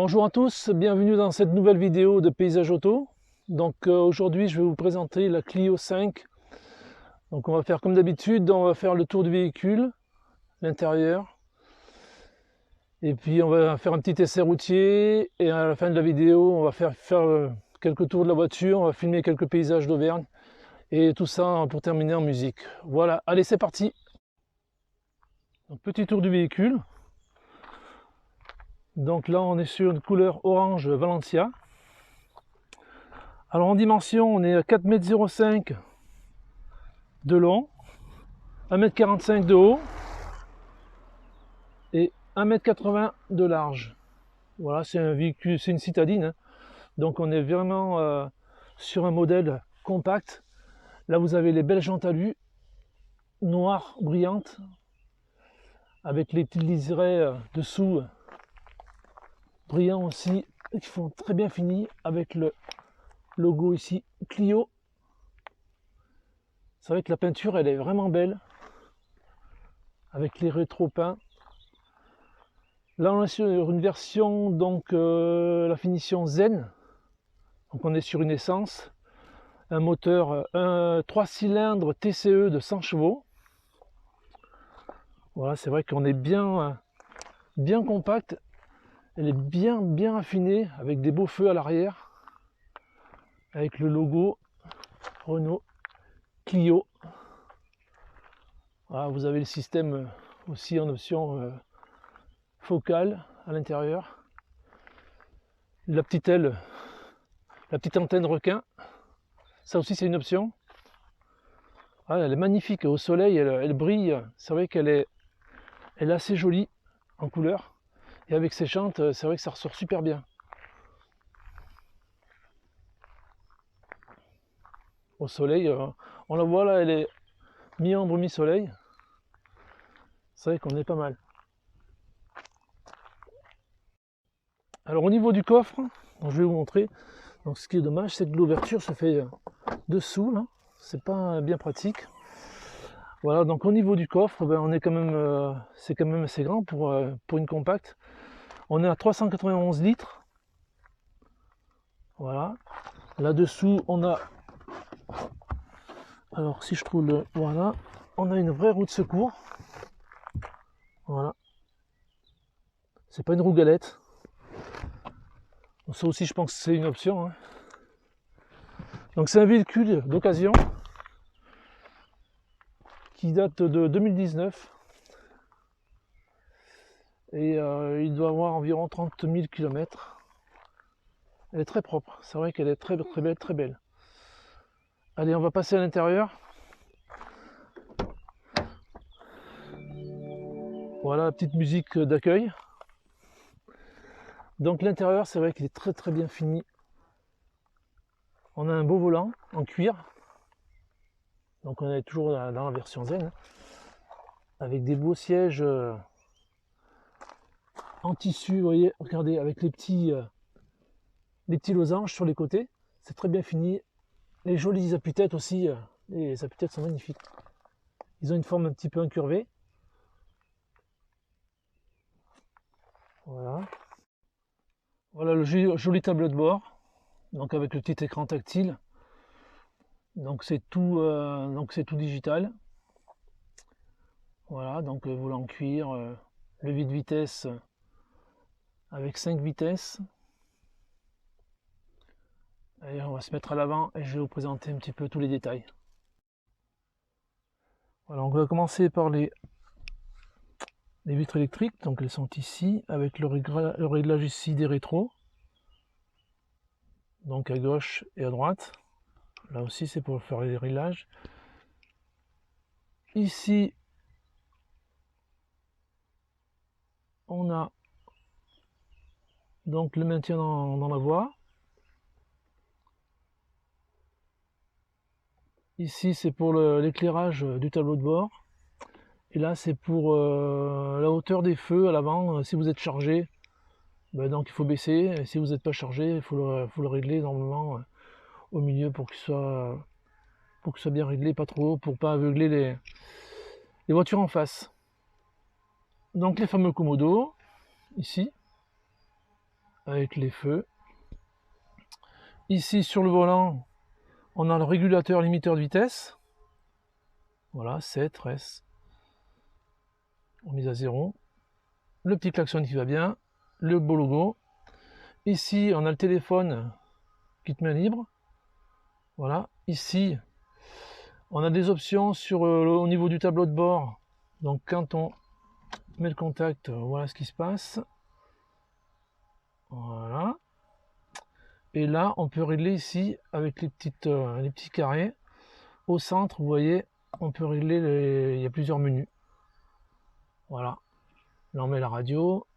Bonjour à tous, bienvenue dans cette nouvelle vidéo de Paysage Auto. Aujourd'hui je vais vous présenter la Clio 5. Donc on va faire comme d'habitude, on va faire le tour du véhicule, l'intérieur. Et puis on va faire un petit essai routier et à la fin de la vidéo on va faire quelques tours de la voiture, on va filmer quelques paysages d'Auvergne et tout ça pour terminer en musique. Voilà, allez c'est parti. Donc petit tour du véhicule. Donc là on est sur une couleur orange Valencia. Alors en dimension on est à 4,05 m de long, 1,45 m de haut et 1,80 m de large. Voilà, c'est un véhicule, c'est une citadine, hein. Donc on est vraiment sur un modèle compact. Là vous avez les belles jantes alu noires brillantes avec les petits liserés dessous brillants aussi, qui font très bien fini avec le logo ici Clio. C'est vrai que la peinture elle est vraiment belle avec les rétro peints. Là on est sur une version la finition Zen. Donc on est sur une essence, un moteur 3 cylindres TCE de 100 chevaux. Voilà, c'est vrai qu'on est bien compact. Elle est bien affinée avec des beaux feux à l'arrière, avec le logo Renault Clio. Voilà, vous avez le système aussi en option focale à l'intérieur. La petite aile, la petite antenne requin, ça aussi c'est une option. Ah, elle est magnifique au soleil, elle brille. C'est vrai qu'elle est assez jolie en couleur. Et avec ses jantes, c'est vrai que ça ressort super bien. Au soleil, on la voit là, elle est mi-ombre, mi-soleil. C'est vrai qu'on est pas mal. Alors au niveau du coffre, je vais vous montrer. Donc ce qui est dommage, c'est que l'ouverture se fait dessous là. C'est pas bien pratique. Voilà, donc au niveau du coffre, on est quand même, c'est quand même assez grand pour une compacte. On est à 391 litres. Voilà. Là-dessous, on a, alors si je trouve le, voilà, on a une vraie roue de secours. Voilà. C'est pas une roue galette. Ça aussi, je pense que c'est une option, hein. Donc c'est un véhicule d'occasion qui date de 2019 et il doit avoir environ 30 000 km. Elle est très propre, c'est vrai qu'elle est très belle, très belle. Allez, on va passer à l'intérieur. Voilà la petite musique d'accueil. Donc l'intérieur, c'est vrai qu'il est très bien fini. On a un beau volant en cuir. Donc on est toujours dans la version Zen, avec des beaux sièges en tissu, vous voyez, regardez, avec les petits losanges sur les côtés. C'est très bien fini. Les jolies appuis-têtes aussi, les appuis-têtes sont magnifiques. Ils ont une forme un petit peu incurvée. Voilà. Voilà le joli tableau de bord, donc avec le petit écran tactile. Donc c'est tout digital. Voilà, donc volant en cuir, levier de vitesse avec 5 vitesses. Allez, on va se mettre à l'avant et je vais vous présenter un petit peu tous les détails. Voilà, on va commencer par les vitres électriques. Donc elles sont ici avec le réglage ici des rétros. Donc à gauche et à droite. Là aussi c'est pour faire les réglages. Ici on a donc le maintien dans la voie. Ici c'est pour l'éclairage du tableau de bord. Et là c'est pour la hauteur des feux à l'avant. Si vous êtes chargé, donc il faut baisser. Et si vous n'êtes pas chargé, il faut le régler normalement au milieu pour qu'il soit bien réglé, pas trop haut, pour pas aveugler les voitures en face. Donc les fameux commodos ici avec les feux. Ici sur le volant, on a le régulateur limiteur de vitesse. Voilà, 7, RES. On mise à 0. Le petit klaxon qui va bien. Le beau logo. Ici, on a le téléphone qui te met libre. Voilà. Ici, on a des options sur au niveau du tableau de bord. Donc quand on met le contact, voilà ce qui se passe. Voilà. Et là, on peut régler ici avec les petits carrés. Au centre, vous voyez, on peut régler, il y a plusieurs menus. Voilà. Là, on met la radio.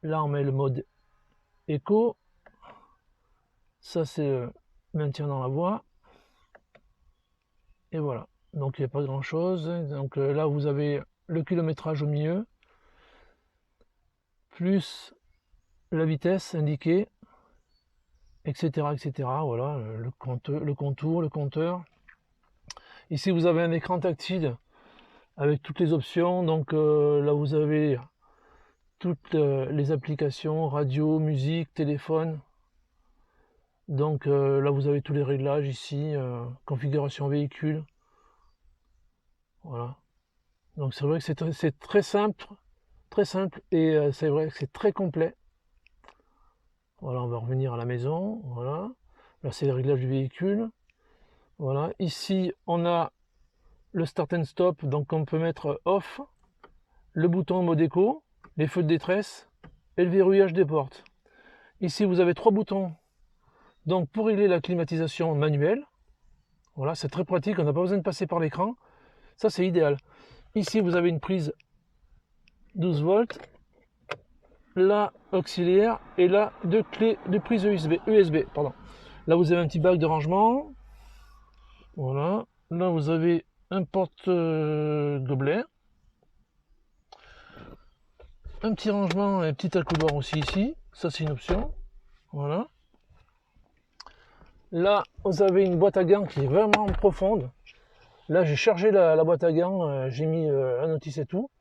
Là, on met le mode écho. Ça, c'est le maintien dans la voie. Et voilà. Donc, il n'y a pas grand-chose. Donc là, vous avez le kilométrage au milieu. Plus la vitesse indiquée, etc. etc. Voilà, le contour, le compteur. Ici, vous avez un écran tactile avec toutes les options. Donc là, vous avez toutes les applications, radio, musique, téléphone. Donc là, vous avez tous les réglages ici, configuration véhicule. Voilà. Donc c'est vrai que c'est très simple et c'est vrai que c'est très complet. Voilà, on va revenir à la maison. Voilà. Là, c'est le réglage du véhicule. Voilà. Ici, on a le start and stop, donc on peut mettre off, le bouton mode écho, les feux de détresse et le verrouillage des portes. Ici, vous avez 3 boutons. Donc pour régler la climatisation manuelle, voilà, c'est très pratique, on n'a pas besoin de passer par l'écran. Ça, c'est idéal. Ici, vous avez une prise 12 volts, là auxiliaire et là deux clés de prise USB, pardon. Là, vous avez un petit bac de rangement. Voilà. Là, vous avez un porte-gobelet. Un petit rangement et un petit accoudoir aussi ici. Ça, c'est une option. Voilà. Là, vous avez une boîte à gants qui est vraiment profonde. Là, j'ai chargé la boîte à gants, j'ai mis la notice et tout.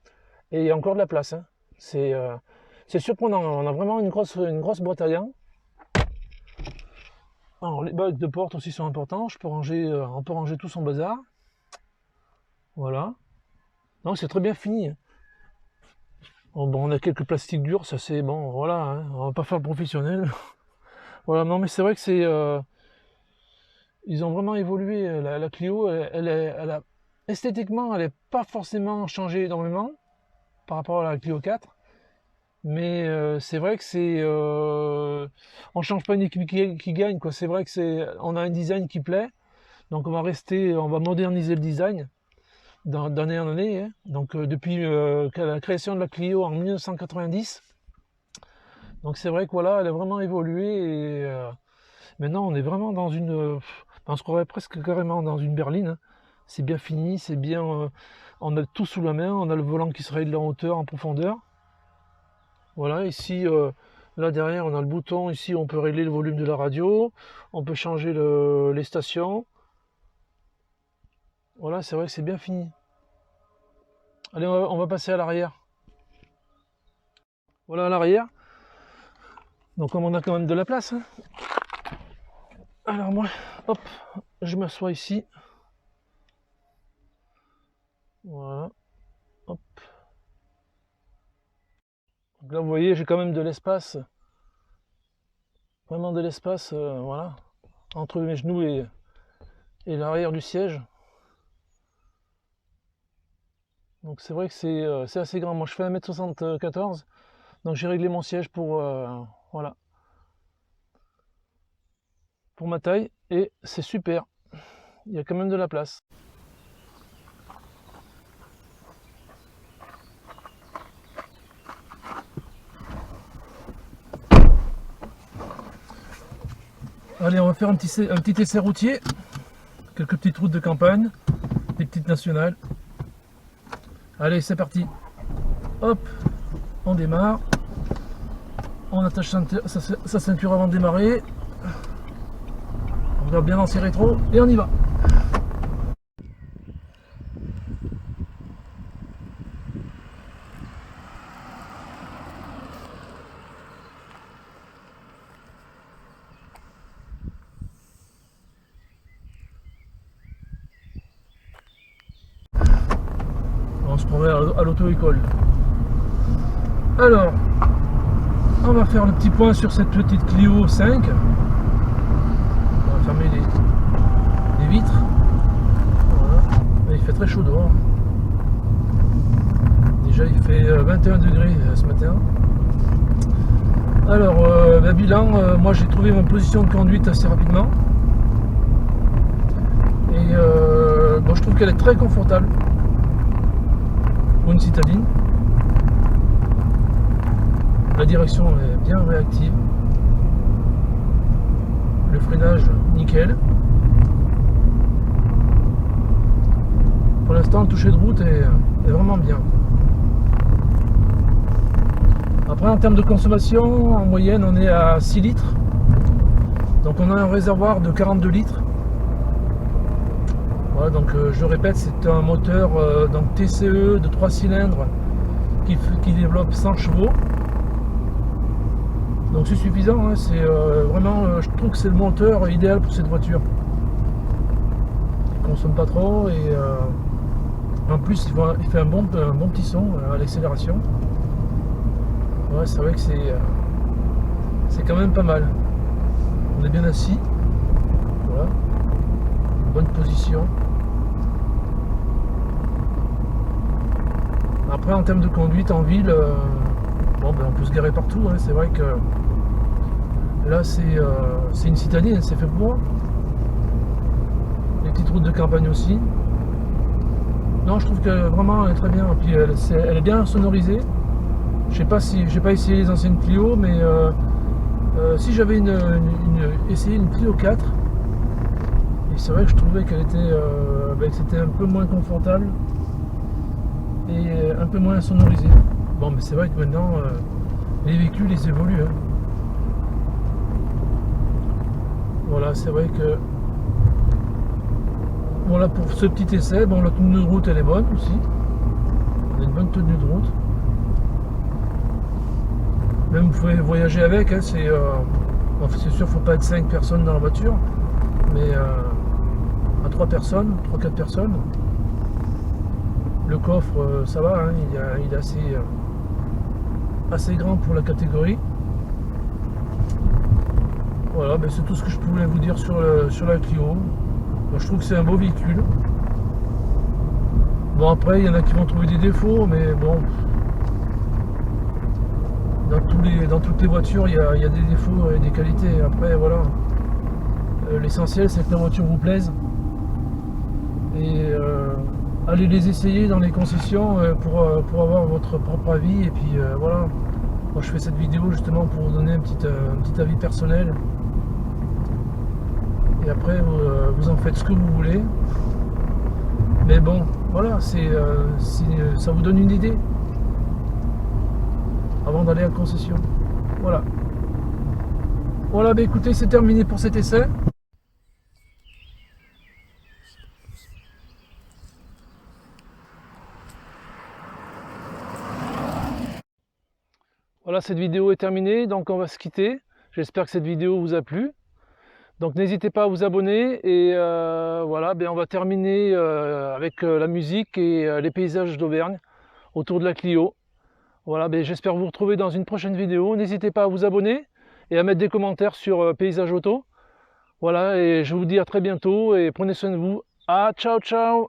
Et il y a encore de la place. Hein. C'est surprenant. On a vraiment une grosse boîte à gants. Alors, les bacs de porte aussi sont importants. On peut ranger tout son bazar. Voilà. Donc, c'est très bien fini. Bon, on a quelques plastiques durs, ça c'est bon, voilà. Hein, on va pas faire le professionnel. Voilà, non, mais c'est vrai que c'est. Ils ont vraiment évolué. La Clio, esthétiquement, elle n'est pas forcément changé énormément par rapport à la Clio 4. Mais c'est vrai que c'est. On change pas une équipe qui gagne, quoi. C'est vrai que on a un design qui plaît. Donc on va moderniser le design d'année en année. Hein. Donc depuis la création de la Clio en 1990. Donc c'est vrai que voilà, elle a vraiment évolué et maintenant on est vraiment dans on se croirait presque carrément dans une berline. Hein. C'est bien fini, c'est bien. On a tout sous la main, on a le volant qui se règle en hauteur, en profondeur. Voilà, ici, là derrière, on a le bouton. Ici, on peut régler le volume de la radio. On peut changer les stations. Voilà, c'est vrai que c'est bien fini. Allez, on va passer à l'arrière. Voilà à l'arrière. Donc, comme on a quand même de la place. Hein. Alors, moi, hop, je m'assois ici. Voilà. Hop. Donc là, vous voyez, j'ai quand même de l'espace. Vraiment de l'espace, voilà. Entre mes genoux et l'arrière du siège. Donc c'est vrai que c'est assez grand. Moi je fais 1m74. Donc j'ai réglé mon siège pour voilà. Pour ma taille. Et c'est super. Il y a quand même de la place. Allez, on va faire un petit essai routier. Quelques petites routes de campagne. Des petites nationales. Allez, c'est parti. Hop, on démarre. On attache sa ceinture avant de démarrer. On regarde bien dans ses rétros et on y va. se croirait à l'auto-école. Alors, on va faire le petit point sur cette petite Clio 5. On va fermer les vitres. Voilà. Il fait très chaud dehors. Déjà il fait 21 degrés ce matin. Alors, bilan, moi j'ai trouvé ma position de conduite assez rapidement. Et bon, je trouve qu'elle est très confortable pour une citadine. La direction est bien réactive. Le freinage, nickel. Pour l'instant, le toucher de route est vraiment bien. Après, en termes de consommation, en moyenne, on est à 6 litres. Donc on a un réservoir de 42 litres. Voilà, donc je répète, c'est un moteur donc TCE de 3 cylindres qui développe 100 chevaux. Donc c'est suffisant, hein, c'est vraiment, je trouve que c'est le moteur idéal pour cette voiture. Il consomme pas trop et en plus il fait un bon petit son à l'accélération. Ouais, c'est vrai que c'est quand même pas mal. On est bien assis, voilà, bonne position. Après, en termes de conduite en ville, bon, ben, on peut se garer partout, hein. C'est vrai que là c'est une citadine, c'est fait pour moi. Les petites routes de campagne aussi. Non, je trouve que vraiment elle est très bien. Et puis elle est bien sonorisée. Je sais pas si j'ai pas essayé les anciennes Clio, mais si j'avais essayé une Clio 4, et c'est vrai que je trouvais qu'elle était, que c'était un peu moins confortable et un peu moins sonorisé. Bon, mais c'est vrai que maintenant les véhicules ils évoluent, hein. Voilà, c'est vrai que voilà pour ce petit essai. Bon, la tenue de route elle est bonne aussi. On a une bonne tenue de route. Même vous pouvez voyager avec, hein, c'est sûr, faut pas être 5 personnes dans la voiture, mais à 3 personnes, 3-4 personnes. Le coffre, ça va, hein, il est assez grand pour la catégorie. Voilà, ben c'est tout ce que je pouvais vous dire sur la Clio. Moi, je trouve que c'est un beau véhicule. Bon, après, il y en a qui vont trouver des défauts, mais bon, dans toutes les voitures, il y a des défauts et des qualités. Après, voilà, l'essentiel, c'est que la voiture vous plaise. Et allez les essayer dans les concessions pour avoir votre propre avis. Et puis voilà, moi je fais cette vidéo justement pour vous donner un petit avis personnel. Et après, vous en faites ce que vous voulez. Mais bon, voilà, ça vous donne une idée avant d'aller à la concession. Voilà. Voilà, bah écoutez, c'est terminé pour cet essai. Voilà, cette vidéo est terminée, donc on va se quitter. J'espère que cette vidéo vous a plu. Donc n'hésitez pas à vous abonner et voilà, ben on va terminer avec la musique et les paysages d'Auvergne autour de la Clio. Voilà, ben j'espère vous retrouver dans une prochaine vidéo. N'hésitez pas à vous abonner et à mettre des commentaires sur Paysage Auto. Voilà, et je vous dis à très bientôt et prenez soin de vous. Ah, ciao ciao!